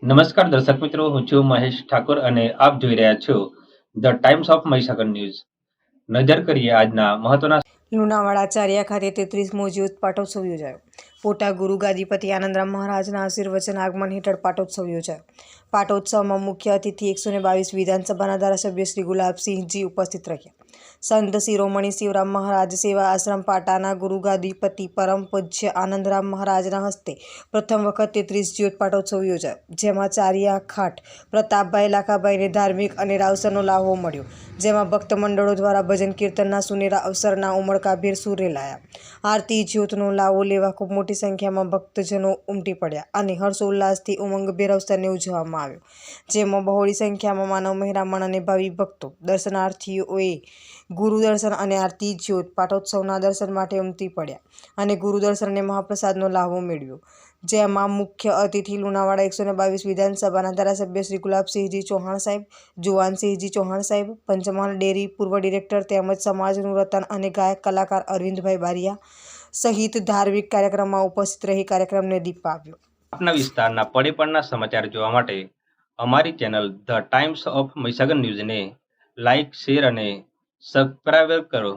નમસ્કાર દર્શક મિત્રો, હું છું મહેશ ઠાકોર અને આપ જોઈ રહ્યા છો the times of Mahisagar news. નજર કરીએ આજના મહત્વના. લુણાવાડા ચારિયા ખાતે 33મો જ્યોત પાટોત્સવ યોજાયો. પોટા ગુરુ ગાદીપતિ આનંદરામ મહારાજના આશીર્વચન આગમન હેઠળ પાટોત્સવ યોજાયો. પાટોત્સવમાં મુખ્ય અતિથિ 122 વિધાનસભાના ધારાસભ્ય શ્રી ગુલાબસિંહજી ઉપસ્થિત રહ્યા. સંત શિરોમણી શિવરામ મહારાજ સેવા આશ્રમ પાટાના ગુરુ ગાદીપતિ પરમ પૂજ્ય આનંદરામ મહારાજના હસ્તે પ્રથમ વખત 33 જ્યોત પાટોત્સવ યોજાયો, જેમાં ચારિયા ખાટ પ્રતાપભાઈ લાખાભાઈને ધાર્મિક અને રાવસરનો લાહવો મળ્યો, જેમાં ભક્ત મંડળો દ્વારા ભજન કીર્તનના સુનેરા અવસરના ઉમળકાભેર સૂર રેલાયા. આરતી જ્યોતનો લાવો લેવા ખૂબ મોટી સંખ્યામાં ભક્તજનો ઉમટી પડ્યા અને હર્ષોલ્લાસથી ઉમંગભેર અવસરને ઉજવવામાં આવ્યો, જેમાં બહોળી સંખ્યામાં માનવ મહેરામણ અને ભાવિ ભક્તો દર્શનાર્થીઓએ ગુરુ દર્શન અને આરતી જ્યોત પાટોત્સવના દર્શન માટે ઉમટી પડ્યા અને ગુરુ દર્શન અને મહાપ્રસાદનો લાહવો મેળવ્યો, જેમાં મુખ્ય અતિથિ લુણાવાડા 122 વિધાનસભાના ધારાસભ્ય શ્રી ગુલાબસિંહજી ચૌહાણ સાહેબ, જુવાનસિંહજી ચૌહાણ સાહેબ, પંચમહાલ ડેરી પૂર્વ ડિરેક્ટર તેમજ સમાજનું રતન અને ગાયક કલાકાર અરવિંદભાઈ બારિયા સહિત ધાર્મિક કાર્યક્રમમાં ઉપસ્થિત રહી કાર્યક્રમને દીપ આપ્યો. આપના વિસ્તારના પડે પડના સમાચાર જોવા માટે અમારી channel the times of Mahisagar ન્યૂઝને લાઇક, શેર અને સબસ્ક્રાઇબ કરો.